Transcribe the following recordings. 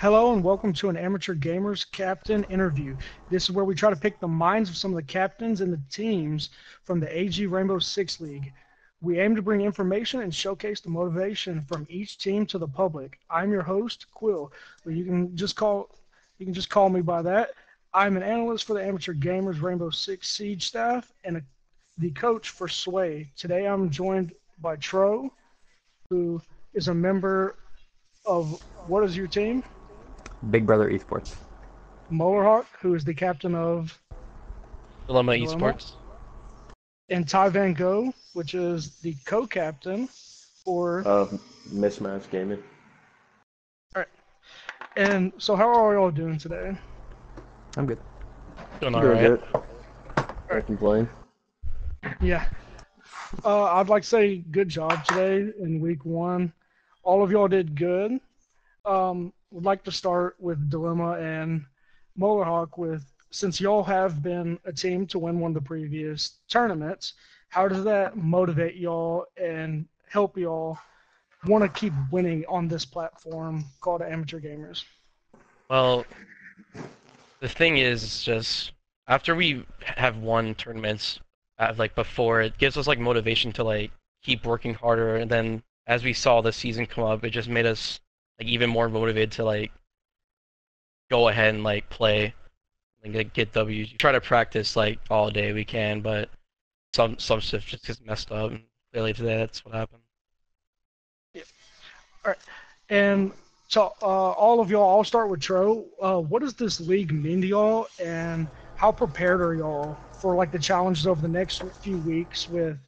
Hello and welcome to an Amateur Gamers Captain interview. This is where we try to pick the minds of some of the captains and the teams from the AG Rainbow Six League. We aim to bring information and showcase the motivation from each team to the public. I'm your host, Quill, but you can just call me by that. I'm an analyst for the Amateur Gamers Rainbow Six Siege staff and the coach for Sway. Today I'm joined by Tro, who is a member of what is your team? Big Brother Esports. Molarhawk, who is the captain of Dilemma Dilemma, Esports. and Ty Van Gogh, which is the co-captain for. Mismatch gaming. All right. And so, how are y'all doing today? I'm good. Doing Doing alright. good. Can't complain. Yeah. I'd like to say good job today in week one. All of y'all did good. Would like to start with Dilemma and Molarhawk since y'all have been a team to win one of the previous tournaments, how does that motivate y'all and help y'all want to keep winning on this platform called Amateur Gamers? Well, the thing is just after we have won tournaments before, it gives us motivation to keep working harder, and then as we saw the season come up, it just made us even more motivated to go ahead and play and get W's. We try to practice all day we can, but some stuff just gets messed up, and clearly today that's what happened. Yeah. All right. And so, all of y'all, I'll start with Tro. What does this league mean to y'all, and how prepared are y'all for the challenges over the next few weeks with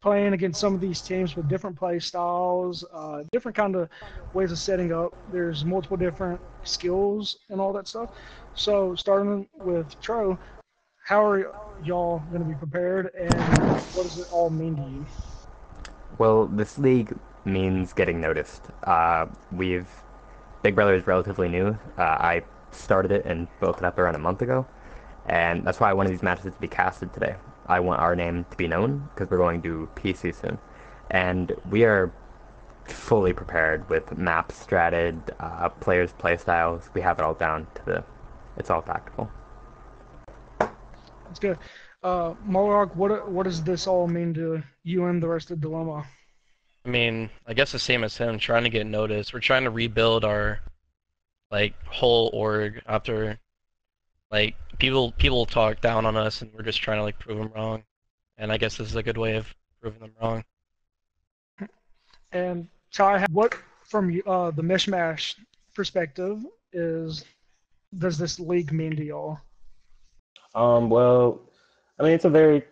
playing against some of these teams with different play styles, different kind of ways of setting up? There's multiple different skills and all that stuff. So, starting with Tro, how are y'all going to be prepared, and what does it all mean to you? Well, this league means getting noticed. Big Brother is relatively new. I started it and built it up around a month ago, and that's why I wanted these matches to be casted today. I want our name to be known because we're going to PC soon, and we are fully prepared with maps stratted, players' play styles. We have it all down it's all tactical. That's good. Mohawk, what does this all mean to you and the rest of Dilemma? I mean, I guess the same as him, trying to get noticed. We're trying to rebuild our whole org after people talk down on us, and we're just trying to prove them wrong. And I guess this is a good way of proving them wrong. And Ty, what from the mishmash perspective does this league mean to y'all? Well, I mean, it's a very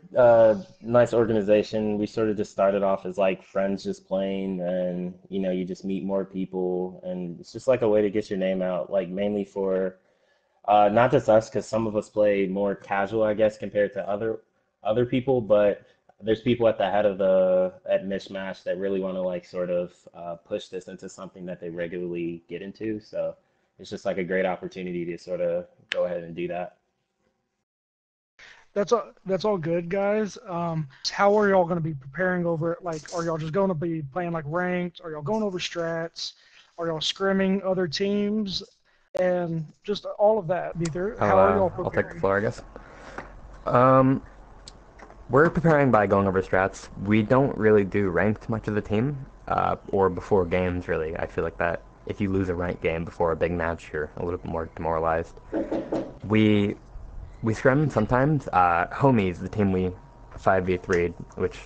nice organization. We sort of just started off as friends just playing, and you just meet more people, and it's just a way to get your name out, mainly for not just us, because some of us play more casual, I guess, compared to other people, but there's people at the head of at Mishmash that really want to sort of push this into something that they regularly get into. So it's just a great opportunity to sort of go ahead and do that. That's all good, guys. How are y'all going to be preparing over it? Are y'all just going to be playing ranked? Are y'all going over strats? Are y'all scrimming other teams? And just all of that. How are y'all preparing? I'll take the floor, I guess. We're preparing by going over strats. We don't really do ranked much of the team, or before games, really. I feel like that if you lose a ranked game before a big match, you're a little bit more demoralized. We scrim sometimes. Homies, the team we 5v3'd, which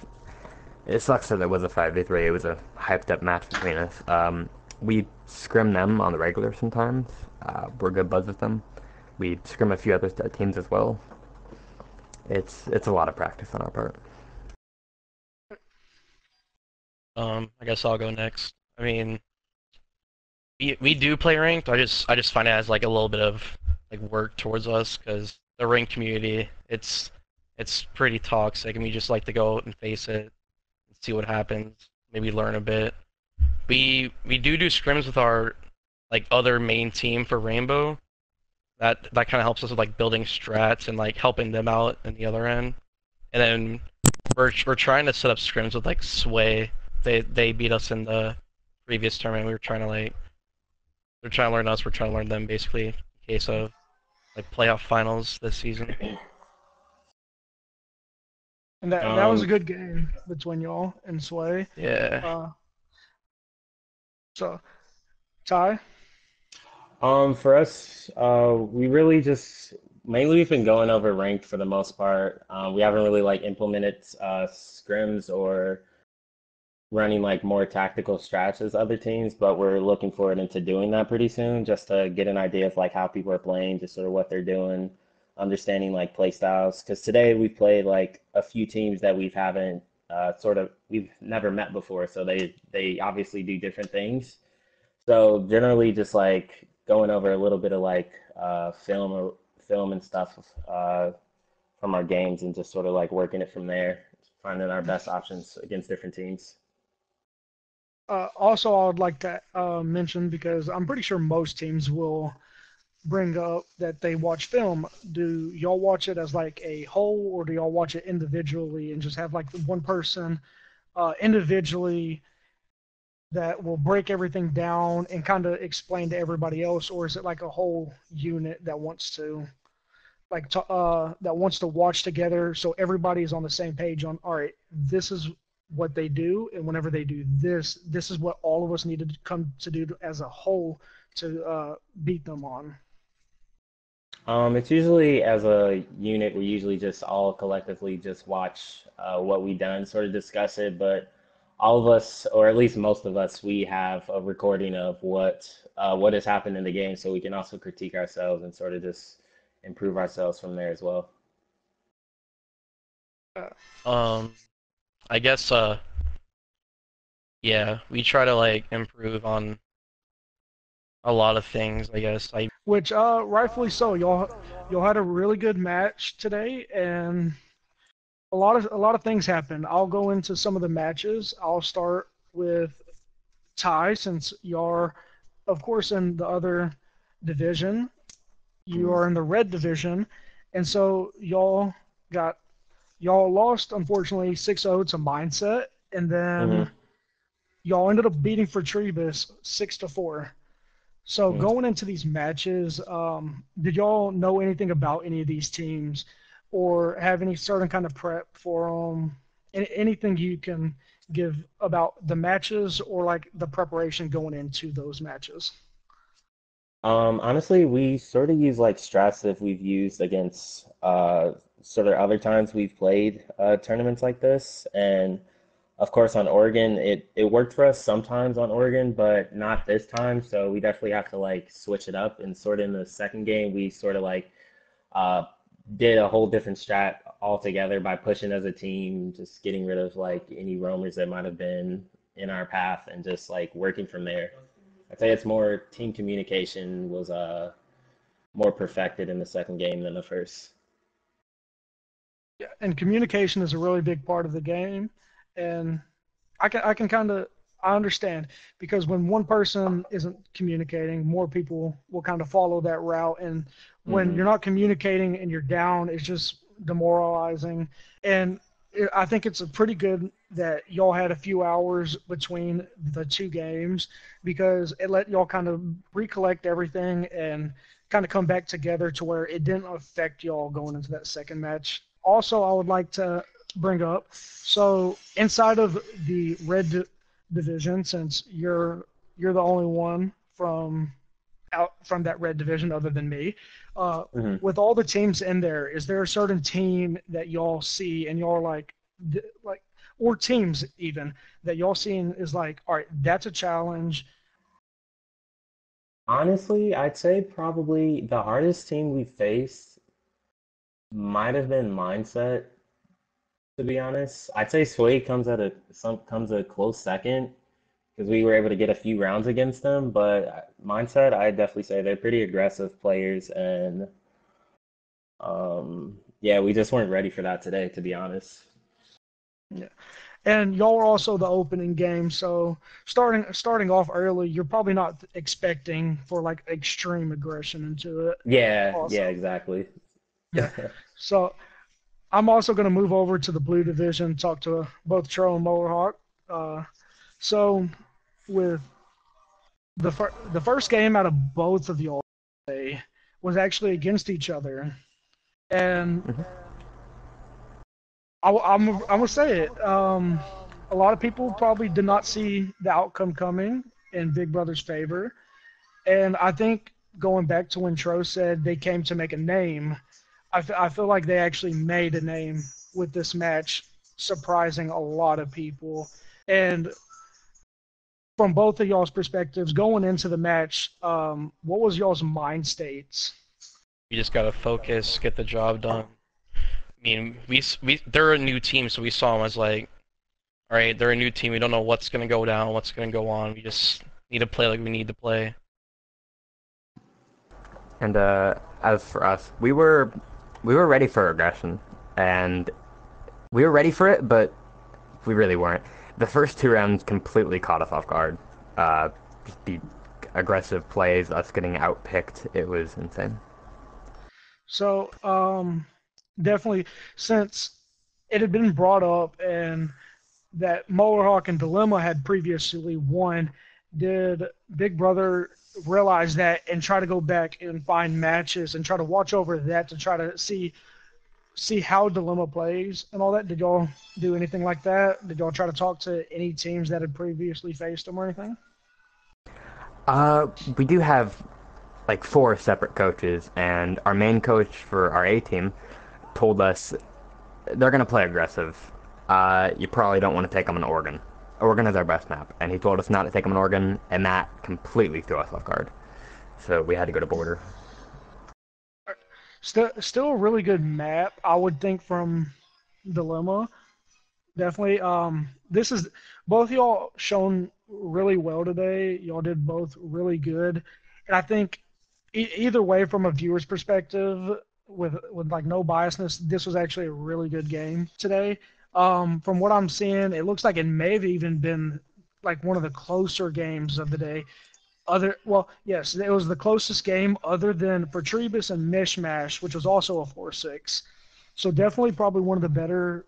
it sucks that it was a 5v3. It was a hyped up match between us. We scrim them on the regular sometimes. We're good buds with them. We scrim a few other teams as well. It's a lot of practice on our part. I guess I'll go next. I mean, we do play ranked. I just find it as a little bit of work towards us, because the ranked community, it's pretty toxic, and we just like to go and face it and see what happens. Maybe learn a bit. We do scrims with our other main team for Rainbow. That kind of helps us with building strats and helping them out in the other end. And then we're trying to set up scrims with Sway. They beat us in the previous tournament. We were trying to They're trying to learn us. We're trying to learn them. Basically, in case of like playoff finals this season. And that was a good game between y'all and Sway. Yeah. So, Ty? For us, we really just mainly we've been going over ranked for the most part. We haven't really like implemented scrims or running like more tactical strats as other teams, but we're looking forward into doing that pretty soon, just to get an idea of like how people are playing, just sort of what they're doing, understanding like play styles. Because today we played like a few teams that we've never met before, so they obviously do different things. So generally, just like going over a little bit of like film and stuff from our games, and just sort of like working it from there, finding our best options against different teams. Also, I would like to mention, because I'm pretty sure most teams will bring up that they watch film. Do y'all watch it as like a whole, or do y'all watch it individually and just have like one person individually that will break everything down and kind of explain to everybody else, or is it like a whole unit that wants to watch together so everybody's on the same page on, all right, this is what they do, and whenever they do this, this is what all of us need to come to do as a whole to beat them on. It's usually as a unit, we usually just all collectively just watch what we done, sort of discuss it, but all of us, or at least most of us, we have a recording of what has happened in the game, so we can also critique ourselves and sort of just improve ourselves from there as well. I guess yeah, we try to like improve on a lot of things, I guess. Which rightfully so. Y'all had a really good match today, and a lot of things happened. I'll go into some of the matches. I'll start with Ty, since you're, of course, in the other division. You are in the red division, and so y'all lost, unfortunately, 6-0 to Mindset, and then y'all ended up beating Fortrebus 6-4. So going into these matches, did y'all know anything about any of these teams, or have any certain kind of prep for them? Anything you can give about the matches, or like the preparation going into those matches? Honestly, we sort of use like strats that we've used against sort of other times we've played tournaments like this, and of course on Oregon, it worked for us sometimes on Oregon, but not this time. So we definitely have to like switch it up. And sort of in the second game, we sort of like uh, did a whole different strat altogether by pushing as a team, just getting rid of like any roamers that might have been in our path, and just like working from there. I'd say it's more team communication was more perfected in the second game than the first. Yeah, and communication is a really big part of the game, and I can kind of I understand, because when one person isn't communicating, more people will kind of follow that route, and when you're not communicating and you're down, it's just demoralizing. And I think it's a pretty good that y'all had a few hours between the two games, because it let y'all kind of recollect everything and kind of come back together to where it didn't affect y'all going into that second match. Also, I would like to bring up, so inside of the red division, since you're the only one from that red division other than me, with all the teams in there, is there a certain team that y'all see and y'all like, or teams even that y'all seeing is like, all right, that's a challenge? Honestly, I'd say probably the hardest team we faced might have been Mindset, to be honest. I'd say Sway comes a close second, because we were able to get a few rounds against them. But Mindset, I'd definitely say they're pretty aggressive players, and yeah, we just weren't ready for that today, to be honest. Yeah. And y'all were also the opening game, so starting off early, you're probably not expecting for like extreme aggression into it. Yeah, yeah, Also, exactly. yeah. So I'm also going to move over to the blue division, talk to both Tro and Mohawk. So with the first game out of both of y'all today was actually against each other, and Mhm. I'm gonna say it. A lot of people probably did not see the outcome coming in Big Brother's favor, and I think going back to when Tro said they came to make a name, I feel like they actually made a name with this match, surprising a lot of people. And from both of y'all's perspectives, going into the match, what was y'all's mind states? We just gotta focus, get the job done. I mean, they're a new team, so we saw them as like, all right, they're a new team. We don't know what's gonna go down, what's gonna go on. We just need to play like we need to play. And as for us, we were ready for aggression, and we were ready for it, but we really weren't. The first two rounds completely caught us off guard. Just the aggressive plays, us getting outpicked, it was insane. So, definitely, since it had been brought up and that Motorhawk and Dilemma had previously won, did Big Brother realize that and try to go back and find matches and try to watch over that to try to see how Dilemma plays and all that? Did y'all do anything like that? Did y'all try to talk to any teams that had previously faced them or anything? We do have like four separate coaches, and our main coach for our A team told us they're going to play aggressive. You probably don't want to take them on Oregon. Oregon is our best map, and he told us not to take them on Oregon, and that completely threw us off guard. So we had to go to border. Still a really good map, I would think, from Dilemma. Definitely. This is both y'all shown really well today. Y'all did both really good, and I think either way, from a viewer's perspective, with like no biasness, this was actually a really good game today. From what I'm seeing, it looks like it may have even been like one of the closer games of the day. Well, yes, it was the closest game other than Pertribus and Mishmash, which was also a 4-6. So definitely probably one of the better,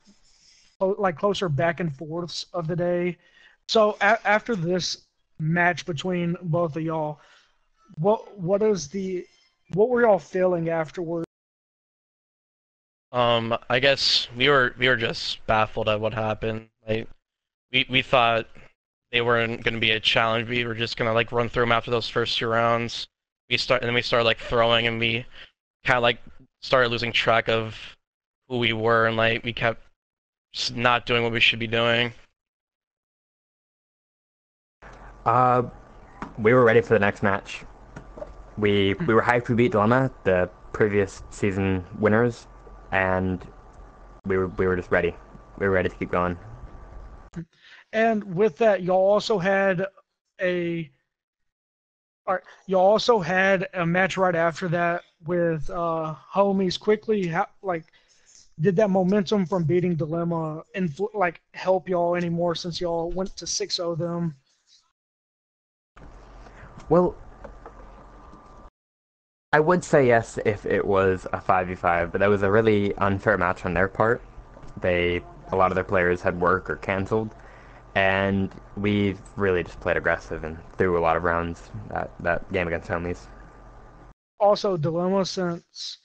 like closer back and forths of the day. So after this match between both of y'all, what were y'all feeling afterward? I guess we were just baffled at what happened. Like we thought they weren't gonna be a challenge. We were just gonna like run through them after those first two rounds. And then we started like throwing, and we kind of like started losing track of who we were, and like we kept just not doing what we should be doing. Uh, we were ready for the next match. We were hyped to beat Dilemma, the previous season winners, and we were just ready. We were ready to keep going. And with that, a y'all also had a match right after that with homies. Quickly, like, did that momentum from beating Dilemma like help y'all anymore since y'all went to 6-0 them? Well, I would say yes if it was a 5v5, but that was a really unfair match on their part. A lot of their players had work or canceled, and we really just played aggressive and threw a lot of rounds that game against homies. Also, Dilemma, since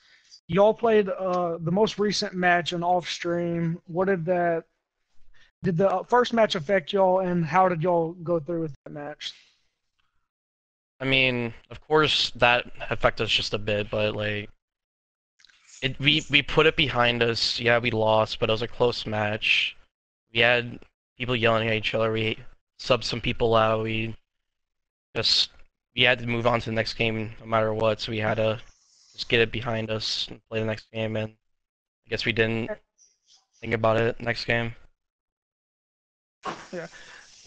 y'all played the most recent match and off stream, what did the first match affect y'all, and how did y'all go through with that match? I mean, of course that affected us just a bit, but like we put it behind us. Yeah, we lost, but it was a close match. We had people yelling at each other. We subbed some people out. Just we had to move on to the next game no matter what. So we had to just get it behind us and play the next game. And I guess we didn't think about it next game. Yeah,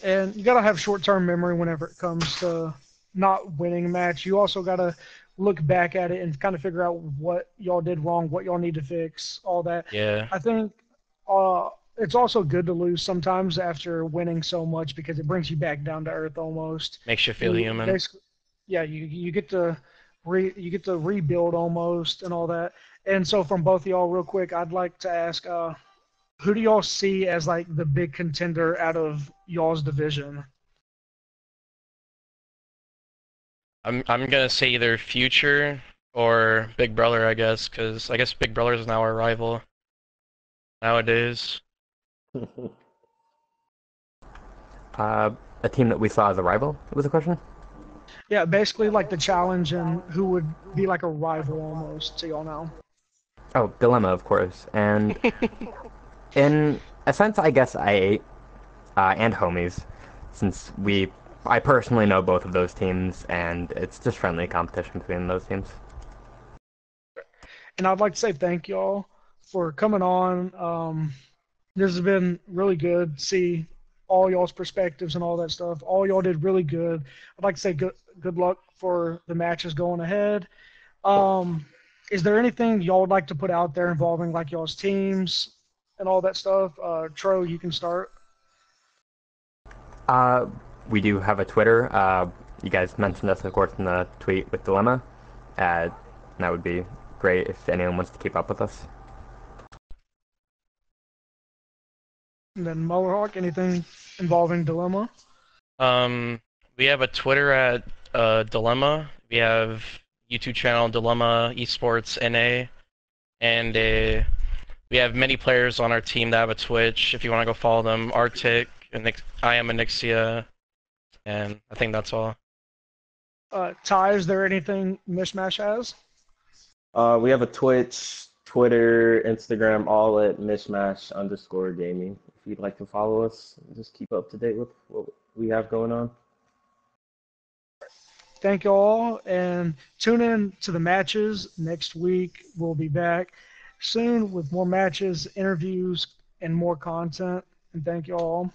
and you gotta have short-term memory whenever it comes to not winning a match. You also gotta look back at it and kind of figure out what y'all did wrong, what y'all need to fix, all that. Yeah, I think it's also good to lose sometimes after winning so much because it brings you back down to earth almost. makes you feel You human. basically, yeah, you get to you get to rebuild almost and all that. And so from both of y'all, real quick, I'd like to ask, who do y'all see as like the big contender out of y'all's division? I'm gonna say either Future or Big Brother, I guess, because I guess Big Brother is now our rival nowadays. A team that we saw as a rival was the question. Yeah, basically like the challenge and who would be like a rival almost to y'all now. Oh, Dilemma, of course. And in a sense, I guess I8 and Homies, since I personally know both of those teams, and it's just friendly competition between those teams. And I'd like to say thank y'all for coming on. This has been really good to see all y'all's perspectives and all that stuff. All y'all did really good. I'd like to say good luck for the matches going ahead. Is there anything y'all would like to put out there involving like y'all's teams and all that stuff? Tro, you can start. Uh, we do have a Twitter. You guys mentioned us, of course, in the tweet with Dilemma. That would be great if anyone wants to keep up with us. And then Mohawk, anything involving Dilemma? We have a Twitter at Dilemma. We have YouTube channel Dilemma Esports NA, and we have many players on our team that have a Twitch. If you want to go follow them, Arctic, and I am Anixia, and I think that's all. Ty, is there anything Mishmash has? We have a Twitch, Twitter, Instagram, all at mishmash_gaming. If you'd like to follow us, just keep up to date with what we have going on. Thank you all, and tune in to the matches next week. We'll be back soon with more matches, interviews, and more content. And thank you all.